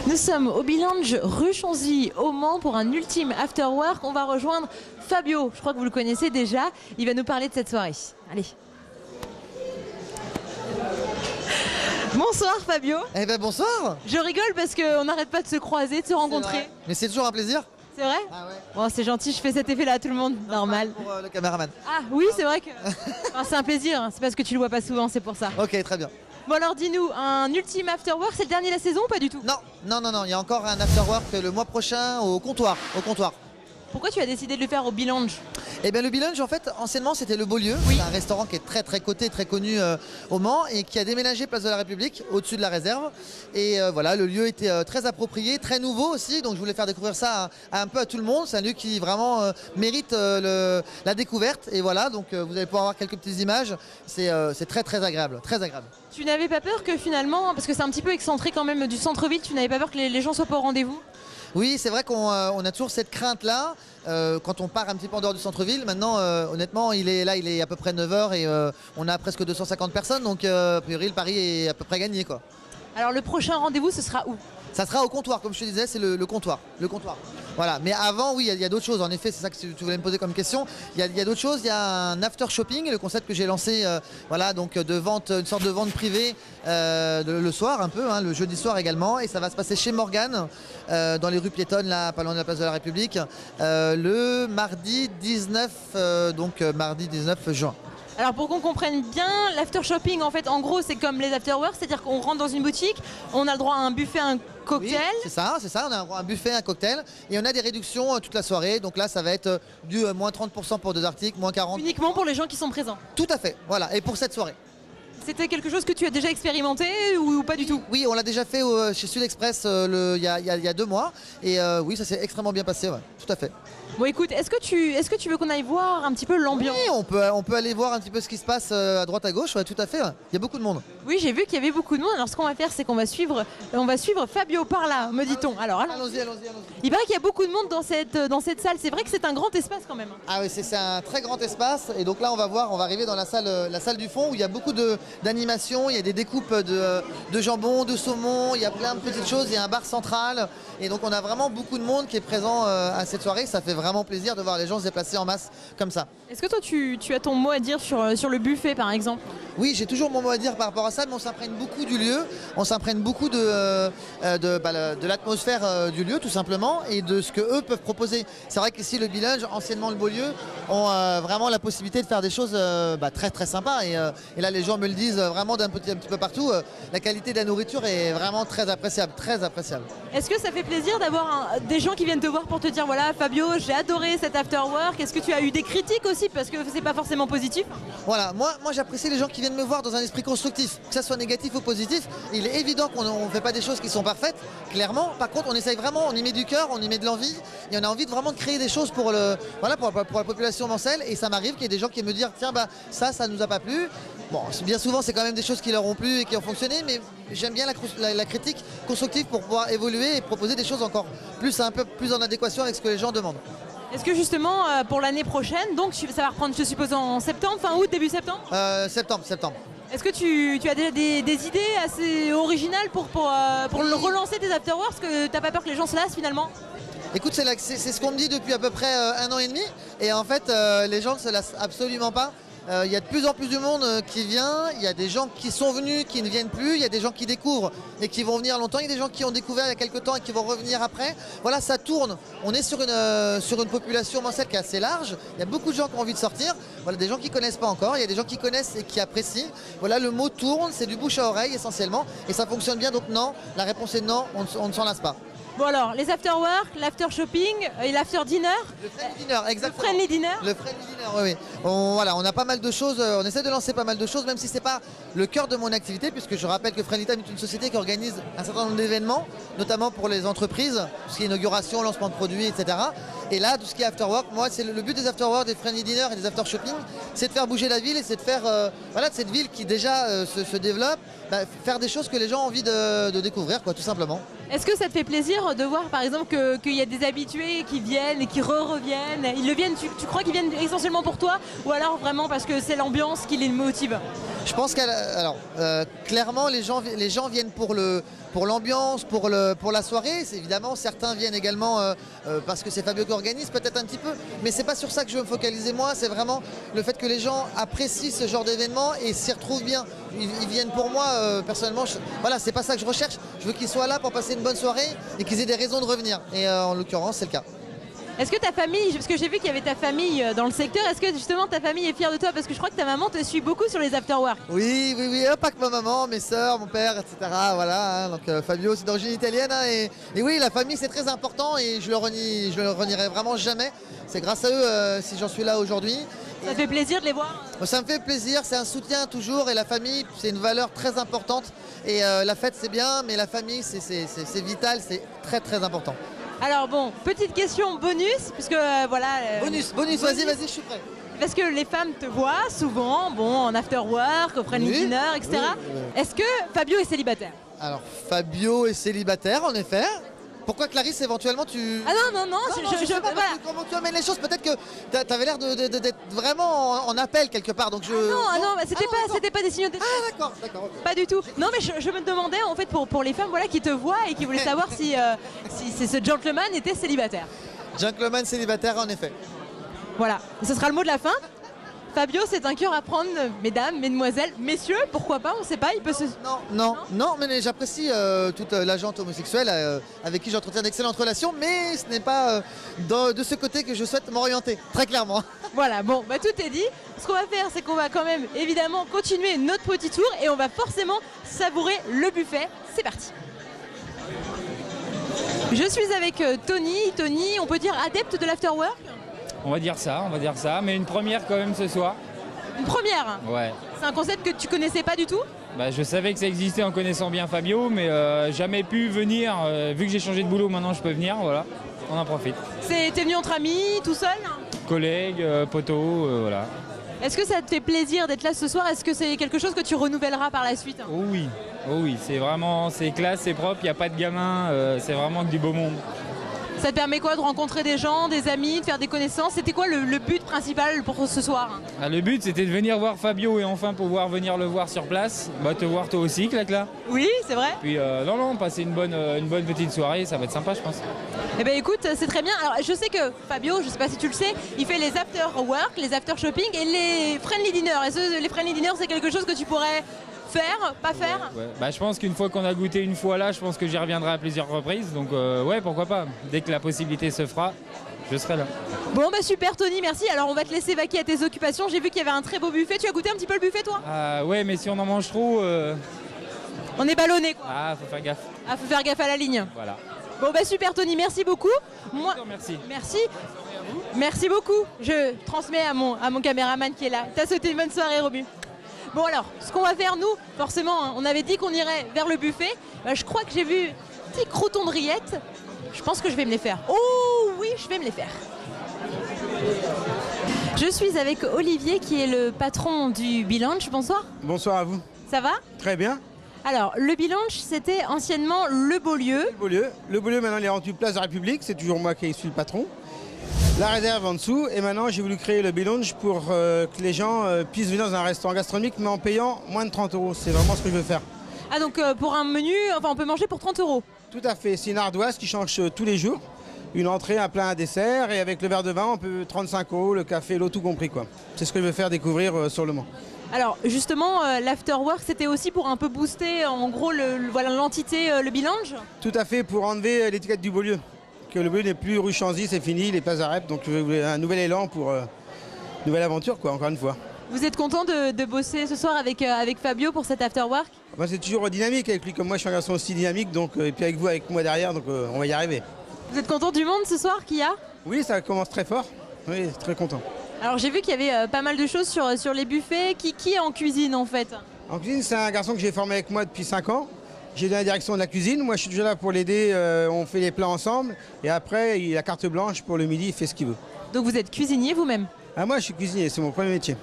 Nous sommes au Bilange rue Chanzy au Mans pour un ultime after work. On va rejoindre Fabio, je crois que vous le connaissez déjà. Il va nous parler de cette soirée. Allez. Bonsoir Fabio. Eh ben bonsoir. Je rigole parce qu'on n'arrête pas de se croiser, de se rencontrer. Mais c'est toujours un plaisir. C'est vrai? Ah ouais. Bon, c'est gentil, je fais cet effet-là à tout le monde, normal. Pour le caméraman. Ah oui, c'est vrai que enfin, c'est un plaisir, hein. C'est parce que tu le vois pas souvent, c'est pour ça. Ok, très bien. Bon alors dis-nous, un ultime after work, c'est le dernier de la saison ou pas du tout? Non, il y a encore un after work le mois prochain au comptoir. Pourquoi tu as décidé de le faire au Bilange? Eh bien le Bilange, en fait, anciennement c'était le Beaulieu. Oui. C'est un restaurant qui est très coté, très connu au Mans et qui a déménagé place de la République, au-dessus de la réserve. Et voilà, le lieu était très approprié, très nouveau aussi. Donc je voulais faire découvrir ça un peu à tout le monde. C'est un lieu qui vraiment mérite la découverte. Et voilà, donc vous allez pouvoir voir quelques petites images. C'est très agréable, très agréable. Tu n'avais pas peur que finalement, parce que c'est un petit peu excentré quand même du centre-ville, tu n'avais pas peur que les gens soient pas au rendez-vous? Oui, c'est vrai qu'on a toujours cette crainte-là quand on part un petit peu en dehors du centre-ville. Maintenant, honnêtement, il est à peu près 9 h et on a presque 250 personnes. Donc, a priori, le pari est à peu près gagné, quoi. Alors, le prochain rendez-vous, ce sera où? Ça sera au comptoir, comme je te disais, c'est le comptoir. Voilà, mais avant, oui, il y a d'autres choses. En effet, c'est ça que tu voulais me poser comme question. Il y a d'autres choses. Il y a un after shopping, le concept que j'ai lancé, voilà, donc de vente, une sorte de vente privée le soir un peu, hein, le jeudi soir également. Et ça va se passer chez Morgane, dans les rues piétonnes, là, pas loin de la place de la République, le mardi 19, mardi 19 juin. Alors pour qu'on comprenne bien, l'after shopping en fait en gros c'est comme les after work, c'est-à-dire qu'on rentre dans une boutique, on a le droit à un buffet, un cocktail. Oui, c'est ça, on a un buffet, un cocktail et on a des réductions toute la soirée. Donc là ça va être du moins 30% pour 2 articles, moins 40%. Uniquement pour les gens qui sont présents. Tout à fait, voilà, et pour cette soirée. C'était quelque chose que tu as déjà expérimenté ou pas du tout? Oui, on l'a déjà fait chez Sud Express il y a 2 mois et oui, ça s'est extrêmement bien passé, ouais, tout à fait. Bon écoute, est-ce que tu veux qu'on aille voir un petit peu l'ambiance? Oui, on peut aller voir un petit peu ce qui se passe à droite à gauche, ouais, tout à fait. Il y a beaucoup de monde. Oui, j'ai vu qu'il y avait beaucoup de monde. Alors ce qu'on va faire, c'est qu'on va suivre Fabio par là, me dit-on. Alors allons-y. Il paraît qu'il y a beaucoup de monde dans cette salle. C'est vrai que c'est un grand espace quand même. Ah oui, c'est un très grand espace. Et donc là, on va arriver dans la salle du fond où il y a beaucoup d'animations. Il y a des découpes de jambon, de saumon. Il y a plein de petites choses. Il y a un bar central. Et donc on a vraiment beaucoup de monde qui est présent à cette soirée. Ça fait vraiment plaisir de voir les gens se déplacer en masse comme ça. Est-ce que toi, tu as ton mot à dire sur le buffet par exemple? Oui, j'ai toujours mon mot à dire par rapport à ça, mais on s'imprègne beaucoup du lieu, on s'imprègne beaucoup de l'atmosphère du lieu tout simplement et de ce qu'eux peuvent proposer. C'est vrai qu'ici le Bilange, anciennement le Beaulieu, ont vraiment la possibilité de faire des choses très sympas et là les gens me le disent vraiment un petit peu partout. La qualité de la nourriture est vraiment très appréciable, très appréciable. Est-ce que ça fait plaisir d'avoir des gens qui viennent te voir pour te dire voilà Fabio, j'ai adoré cet after work? Est-ce que tu as eu des critiques aussi parce que c'est pas forcément positif? Voilà, moi j'apprécie les gens qui viennent me voir dans un esprit constructif, que ça soit négatif ou positif. Il est évident qu'on ne fait pas des choses qui sont parfaites, clairement. Par contre, on essaye vraiment, on y met du cœur, on y met de l'envie et on a envie de vraiment créer des choses pour la population mancelle. Et ça m'arrive qu'il y ait des gens qui me disent tiens ça nous a pas plu. Bon, bien souvent c'est quand même des choses qui leur ont plu et qui ont fonctionné, mais j'aime bien la critique constructive pour pouvoir évoluer et proposer des choses encore un peu plus en adéquation avec ce que les gens demandent. Est-ce que justement pour l'année prochaine, donc ça va reprendre je suppose en septembre, fin août, début septembre? Septembre. Est-ce que tu as des idées assez originales pour relancer tes afterworks? Parce que t'as pas peur que les gens se lassent finalement? Écoute, c'est ce qu'on me dit depuis à peu près 1 an et demi et en fait les gens ne se lassent absolument pas. Il y a de plus en plus de monde qui vient, il y a des gens qui sont venus, qui ne viennent plus, il y a des gens qui découvrent et qui vont venir longtemps, il y a des gens qui ont découvert il y a quelques temps et qui vont revenir après. Voilà, ça tourne. On est sur une population mancelle qui est assez large, il y a beaucoup de gens qui ont envie de sortir, voilà, des gens qui ne connaissent pas encore, il y a des gens qui connaissent et qui apprécient. Voilà, le mot tourne, c'est du bouche à oreille essentiellement et ça fonctionne bien, donc non, la réponse est non, on ne s'en lasse pas. Bon alors, les after-work, l'after-shopping et l'after-dinner. Le friendly dinner, exactement. Le friendly dinner. Le friendly dinner, oui. On a pas mal de choses, on essaie de lancer pas mal de choses, même si c'est pas le cœur de mon activité, puisque je rappelle que Friendly Time est une société qui organise un certain nombre d'événements, notamment pour les entreprises, tout ce qui est inauguration, lancement de produits, etc. Et là, tout ce qui est after-work, moi, c'est le but des after-work, des friendly dinner et des after-shopping, c'est de faire bouger la ville et c'est de faire, de cette ville qui déjà se développe, faire des choses que les gens ont envie de découvrir, quoi, tout simplement. Est-ce que ça te fait plaisir de voir par exemple qu'il y a des habitués qui viennent et qui reviennent? Ils viennent, tu crois qu'ils viennent essentiellement pour toi ou alors vraiment parce que c'est l'ambiance qui les motive? Je pense clairement les gens viennent pour pour l'ambiance, pour la soirée. Évidemment, certains viennent également parce que c'est Fabio qui organise, peut-être un petit peu. Mais c'est pas sur ça que je veux me focaliser moi, c'est vraiment le fait que les gens apprécient ce genre d'événement et s'y retrouvent bien. Ils viennent pour moi, personnellement, voilà, c'est pas ça que je recherche. Je veux qu'ils soient là pour passer une bonne soirée et qu'ils aient des raisons de revenir. Et en l'occurrence, c'est le cas. Est-ce que ta famille, parce que j'ai vu qu'il y avait ta famille dans le secteur, est-ce que justement ta famille est fière de toi? Parce que je crois que ta maman te suit beaucoup sur les afterwork. Oui, pas que ma maman, mes sœurs, mon père, etc. Voilà, hein. Donc Fabio, c'est d'origine italienne. Hein, et oui, la famille, c'est très important et je le renierai vraiment jamais. C'est grâce à eux si j'en suis là aujourd'hui. Ça te fait plaisir de les voir? Ça me fait plaisir, c'est un soutien toujours. Et la famille, c'est une valeur très importante. Et la fête, c'est bien, mais la famille, c'est vital, c'est très très important. Alors bon, petite question bonus, puisque voilà... Bonus, vas-y, je suis prêt. Parce que les femmes te voient souvent, bon, en after work, au friendly dinner, etc. Oui. Est-ce que Fabio est célibataire? Alors, Fabio est célibataire, en effet. Pourquoi Clarisse, éventuellement, tu... Ah non, je sais pas, voilà. Comment tu amènes les choses? Peut-être que tu avais l'air d'être vraiment en appel quelque part, donc je... non, c'était pas des signaux de détresse. Ah d'accord. Okay. Pas du tout. Non, mais je me demandais, en fait, pour les femmes voilà, qui te voient et qui voulaient savoir si ce gentleman était célibataire. Gentleman célibataire, en effet. Voilà, ce sera le mot de la fin. Fabio, c'est un cœur à prendre, mesdames, mesdemoiselles, messieurs, pourquoi pas, on sait pas, il peut se... Non, mais j'apprécie toute la gente homosexuelle avec qui j'entretiens d'excellentes relations, mais ce n'est pas de ce côté que je souhaite m'orienter, très clairement. Voilà, bon, bah tout est dit. Ce qu'on va faire, c'est qu'on va quand même, évidemment, continuer notre petit tour et on va forcément savourer le buffet. C'est parti. Je suis avec Tony. Tony, on peut dire adepte de l'afterwork? On va dire ça, mais une première quand même ce soir. Une première? Ouais. C'est un concept que tu connaissais pas du tout? Bah, je savais que ça existait en connaissant bien Fabio, mais jamais pu venir. Vu que j'ai changé de boulot, maintenant je peux venir, voilà. On en profite. T'es venu entre amis, tout seul? Collègues, potos, voilà. Est-ce que ça te fait plaisir d'être là ce soir? Est-ce que c'est quelque chose que tu renouvelleras par la suite? Oh oui, c'est classe, c'est propre, il n'y a pas de gamins, c'est vraiment que du beau monde. Ça te permet quoi de rencontrer des gens, des amis, de faire des connaissances? C'était quoi le but principal pour ce soir? Le but c'était de venir voir Fabio et enfin pouvoir venir le voir sur place. Bah, te voir toi aussi, Clacla. Oui, c'est vrai. Puis passer une bonne petite soirée, ça va être sympa je pense. Eh bien écoute, c'est très bien. Alors je sais que Fabio, je sais pas si tu le sais, il fait les after work, les after shopping et les friendly dinner. Et les friendly dinner, c'est quelque chose que tu pourrais faire, pas faire? Ouais. Bah, je pense qu'une fois qu'on a goûté une fois là, je pense que j'y reviendrai à plusieurs reprises. Donc ouais, pourquoi pas. Dès que la possibilité se fera, je serai là. Bon bah super Tony, merci. Alors on va te laisser vaquer à tes occupations. J'ai vu qu'il y avait un très beau buffet. Tu as goûté un petit peu le buffet toi? Ouais, mais si on en mange trop... On est ballonné quoi. Ah, faut faire gaffe. Ah, faut faire gaffe à la ligne. Voilà. Bon bah super Tony, merci beaucoup. Merci. Merci beaucoup. Je transmets à mon caméraman qui est là. T'as souhaité une bonne soirée Romu. Bon alors, ce qu'on va faire nous, forcément, hein, on avait dit qu'on irait vers le buffet. Je crois que j'ai vu petits croutons de rillettes. Je pense que je vais me les faire. Oh oui, je vais me les faire. Je suis avec Olivier qui est le patron du Bilanche. Bonsoir. Bonsoir à vous. Ça va? Très bien. Alors, le Bilanche, c'était anciennement le Beaulieu. Le Beaulieu, maintenant, il est rendu place de la République. C'est toujours moi qui suis le patron. La réserve en dessous. Et maintenant, j'ai voulu créer le Bilanche pour que les gens puissent venir dans un restaurant gastronomique, mais en payant moins de 30 €. C'est vraiment ce que je veux faire. Ah, donc pour un menu, enfin, on peut manger pour 30 €? Tout à fait. C'est une ardoise qui change tous les jours. Une entrée, un plat, un dessert. Et avec le verre de vin, on peut 35 €, le café, l'eau, tout compris, quoi. C'est ce que je veux faire découvrir sur le Mans. Alors justement, l'afterwork, c'était aussi pour un peu booster en gros l'entité, le Bilange? Tout à fait, pour enlever l'étiquette du Beaulieu. Que le Beaulieu n'est plus rue Chanzy, c'est fini, les places d'Arep. Donc je veux un nouvel élan pour nouvelle aventure, quoi, encore une fois. Vous êtes content de bosser ce soir avec Fabio pour cet afterwork? Moi c'est toujours dynamique avec lui, comme moi je suis un garçon aussi dynamique, donc, et puis avec vous, avec moi derrière, donc on va y arriver. Vous êtes content du monde ce soir qu'il y a? Oui, ça commence très fort, oui, très content. Alors j'ai vu qu'il y avait pas mal de choses sur les buffets. Qui est en cuisine en fait? En cuisine, c'est un garçon que j'ai formé avec moi depuis 5 ans. J'ai donné la direction de la cuisine, moi je suis déjà là pour l'aider, on fait les plats ensemble. Et après, il a carte blanche pour le midi, il fait ce qu'il veut. Donc vous êtes cuisinier vous-même? Ah, moi je suis cuisinier, c'est mon premier métier.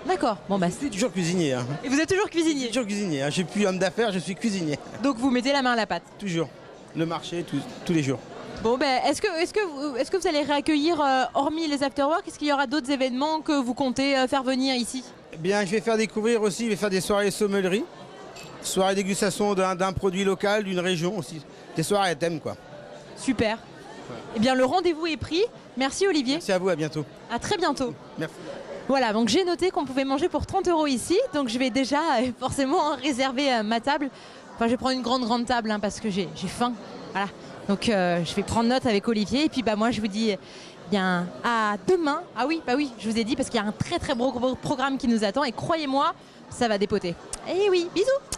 D'accord, bon bah je suis toujours cuisinier. Hein. Et vous êtes toujours cuisinier? Je suis toujours cuisinier, hein. Je suis plus homme d'affaires, je suis cuisinier. Donc vous mettez la main à la pâte? Toujours, le marché, tous les jours. Bon ben, est-ce que vous allez réaccueillir, hormis les afterwork, est-ce qu'il y aura d'autres événements que vous comptez faire venir ici? Eh bien, je vais faire découvrir aussi, je vais faire des soirées sommellerie soirée dégustation d'un produit local, d'une région aussi. Des soirées à thème, quoi. Super. Eh bien, le rendez-vous est pris. Merci Olivier. Merci à vous, à bientôt. À très bientôt. Merci. Voilà, donc j'ai noté qu'on pouvait manger pour 30 € ici. Donc je vais déjà forcément réserver ma table. Enfin, je vais prendre une grande table hein, parce que j'ai faim. Voilà. Donc je vais prendre note avec Olivier. Et puis bah, moi, je vous dis bien à demain. Ah oui, bah oui, je vous ai dit parce qu'il y a un très beau programme qui nous attend. Et croyez-moi, ça va dépoter. Et oui, bisous.